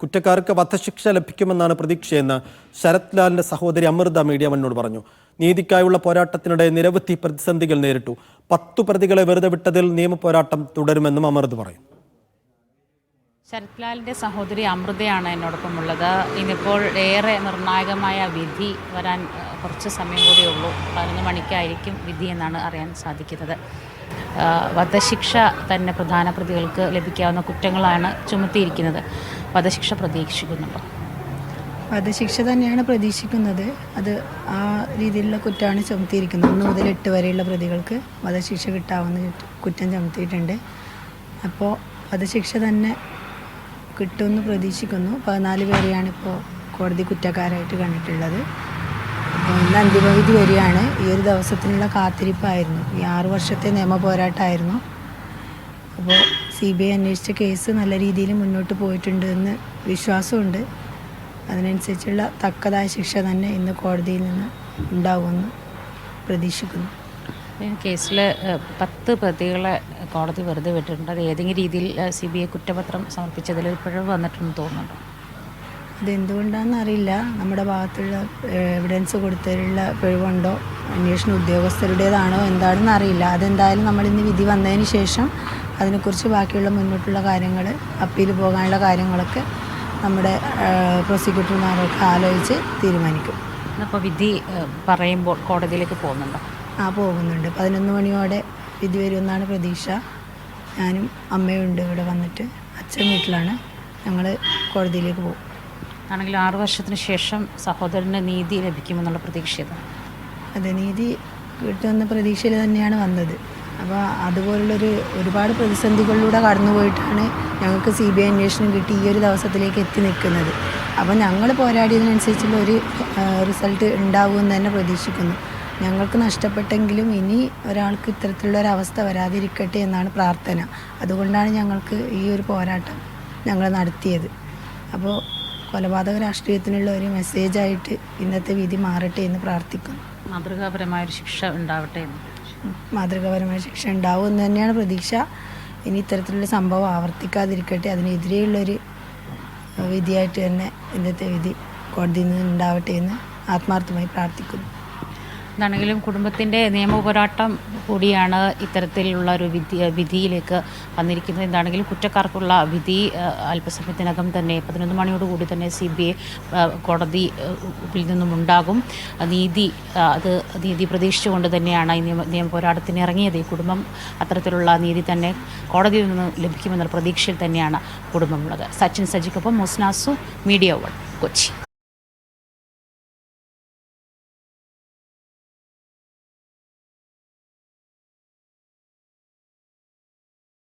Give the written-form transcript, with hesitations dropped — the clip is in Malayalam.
കുറ്റക്കാർക്ക് വധശിക്ഷ ലഭിക്കുമെന്നാണ് പ്രതീക്ഷയെന്ന് ശരത് ലാലിന്റെ സഹോദരി അമൃത മീഡിയ വണ്ണോട് പറഞ്ഞു. നീതിക്കായുള്ള പോരാട്ടത്തിനിടെ നിരവധി പ്രതിസന്ധികൾ നേരിട്ടു. 10 പ്രതികളെ വെറുതെ വിട്ടതിൽ നിയമപോരാട്ടം തുടരുമെന്നും അമൃത പറയും. ശരത് ലാലിന്റെ സഹോദരി അമൃതയാണ് എന്നോടൊപ്പമുള്ളത്. ഇന്നിപ്പോൾ ഏറെ നിർണായകമായ വിധി വരാൻ കുറച്ച് സമയം കൂടിയേ ഉള്ളൂ. 11 മണിക്കായിരിക്കും വിധി എന്നാണ് അറിയാൻ സാധിക്കുന്നത്. വധശിക്ഷ തന്നെ പ്രധാന പ്രതികൾക്ക് ലഭിക്കാവുന്ന കുറ്റങ്ങളാണ് ചുമത്തിയിരിക്കുന്നത്. വധശിക്ഷ പ്രതീക്ഷിക്കുന്നുണ്ടോ? വധശിക്ഷ തന്നെയാണ് പ്രതീക്ഷിക്കുന്നത്. അത് ആ രീതിയിലുള്ള കുറ്റമാണ് ചുമത്തിയിരിക്കുന്നത്. 1 മുതൽ 8 വരെയുള്ള പ്രതികൾക്ക് വധശിക്ഷ കിട്ടാവുന്ന കുറ്റം ചുമത്തിയിട്ടുണ്ട്. അപ്പോൾ വധശിക്ഷ തന്നെ കിട്ടുമെന്ന് പ്രതീക്ഷിക്കുന്നു. 14 പേരെയാണ് ഇപ്പോൾ കോടതി കുറ്റക്കാരായിട്ട് കണ്ടിട്ടുള്ളത്. ഇന്ന് അന്തിമവിധി വരികയാണ്. ഈ ഒരു ദിവസത്തിനുള്ള കാത്തിരിപ്പായിരുന്നു. ഈ 6 വർഷത്തെ നിയമ പോരാട്ടമായിരുന്നു. അപ്പോൾ CBI അന്വേഷിച്ച കേസ് നല്ല രീതിയിൽ മുന്നോട്ട് പോയിട്ടുണ്ട് എന്ന് വിശ്വാസമുണ്ട്. അതിനനുസരിച്ചുള്ള തക്കതായ ശിക്ഷ തന്നെ ഇന്ന് കോടതിയിൽ നിന്ന് ഉണ്ടാകുമെന്ന് പ്രതീക്ഷിക്കുന്നു. കേസിൽ 10 പ്രതികളെ കോടതി വെറുതെ വിട്ടിട്ടുണ്ട്. അത് ഏതെങ്കിലും രീതിയിൽ CBI കുറ്റപത്രം സമർപ്പിച്ചതിൽ പിഴവ് വന്നിട്ടുണ്ടെന്ന് തോന്നുന്നുണ്ടോ? അതെന്തുകൊണ്ടാണെന്ന് അറിയില്ല. നമ്മുടെ ഭാഗത്തുള്ള എവിഡൻസ് കൊടുത്തതിലുള്ള പിഴവുണ്ടോ, അന്വേഷണ ഉദ്യോഗസ്ഥരുടേതാണോ എന്താണെന്ന് അറിയില്ല. അതെന്തായാലും നമ്മളിന്ന് വിധി വന്നതിന് ശേഷം അതിനെക്കുറിച്ച് ബാക്കിയുള്ള മുന്നോട്ടുള്ള കാര്യങ്ങൾ, അപ്പീൽ പോകാനുള്ള കാര്യങ്ങളൊക്കെ നമ്മുടെ പ്രോസിക്യൂട്ടർമാരൊക്കെ ആലോചിച്ച് തീരുമാനിക്കും. അപ്പോൾ വിധി പറയുമ്പോൾ കോടതിയിലേക്ക് പോകുന്നുണ്ടോ? പോകുന്നുണ്ട്. 11 മണിയോടെ വിധി വരുമെന്നാണ് പ്രതീക്ഷ. ഞാനും അമ്മയും ഉണ്ട് ഇവിടെ വന്നിട്ട്. അച്ഛൻ വീട്ടിലാണ്. ഞങ്ങൾ കോടതിയിലേക്ക് പോകും. ആണെങ്കിൽ 6 വർഷത്തിന് ശേഷം സഹോദരന് നീതി ലഭിക്കുമെന്നുള്ള പ്രതീക്ഷയാണ്. അതെ, നീതി കിട്ടുമെന്ന പ്രതീക്ഷയിൽ തന്നെയാണ് വന്നത്. അപ്പോൾ അതുപോലുള്ളൊരു ഒരുപാട് പ്രതിസന്ധികളിലൂടെ കടന്നുപോയിട്ടാണ് ഞങ്ങൾക്ക് CBI അന്വേഷണം കിട്ടി ഈ ഒരു ദിവസത്തിലേക്ക് എത്തി നിൽക്കുന്നത്. അപ്പോൾ ഞങ്ങൾ പോരാടിയതിനനുസരിച്ചുള്ള ഒരു റിസൾട്ട് ഉണ്ടാകുമെന്ന് തന്നെ പ്രതീക്ഷിക്കുന്നു. ഞങ്ങൾക്ക് നഷ്ടപ്പെട്ടെങ്കിലും ഇനി ഒരാൾക്ക് ഇത്തരത്തിലുള്ളൊരവസ്ഥ വരാതിരിക്കട്ടെ എന്നാണ് പ്രാർത്ഥന. അതുകൊണ്ടാണ് ഞങ്ങൾക്ക് ഈ ഒരു പോരാട്ടം ഞങ്ങൾ നടത്തിയത്. അപ്പോൾ കൊലപാതക രാഷ്ട്രീയത്തിനുള്ള ഒരു മെസ്സേജായിട്ട് ഇന്നത്തെ വിധി മാറട്ടെ എന്ന് പ്രാർത്ഥിക്കുന്നു. മാതൃകാപരമായൊരു ശിക്ഷ ഉണ്ടാവട്ടെ എന്ന്. മാതൃകാപരമായ ശിക്ഷ ഉണ്ടാവും എന്ന് തന്നെയാണ് പ്രതീക്ഷ. ഇനി ഇത്തരത്തിലുള്ള സംഭവം ആവർത്തിക്കാതിരിക്കട്ടെ, അതിനെതിരെയുള്ളൊരു വിധിയായിട്ട് തന്നെ ഇന്നത്തെ വിധി കോടതിയിൽ നിന്ന് ഉണ്ടാവട്ടെ എന്ന് ആത്മാർത്ഥമായി പ്രാർത്ഥിക്കുന്നു. എന്താണെങ്കിലും കുടുംബത്തിൻ്റെ നിയമപോരാട്ടം കൂടിയാണ് ഇത്തരത്തിലുള്ള ഒരു വിധിയിലേക്ക് വന്നിരിക്കുന്നത്. എന്താണെങ്കിലും കുറ്റക്കാർക്കുള്ള വിധി അല്പസമയത്തിനകം തന്നെ 11 മണിയോടുകൂടി തന്നെ CBI കോടതിയിൽ നിന്നും ഉണ്ടാകും. നീതി പ്രതീക്ഷിച്ചുകൊണ്ട് തന്നെയാണ് ഈ നിയമപോരാട്ടത്തിന് ഇറങ്ങിയത്. ഈ കുടുംബം അത്തരത്തിലുള്ള നീതി തന്നെ കോടതിയിൽ നിന്ന് ലഭിക്കുമെന്നുള്ള പ്രതീക്ഷയിൽ തന്നെയാണ് കുടുംബമുള്ളത്. സച്ചിൻ സജിക്കൊപ്പം മുസ്നാസു, മീഡിയ 1, കൊച്ചി.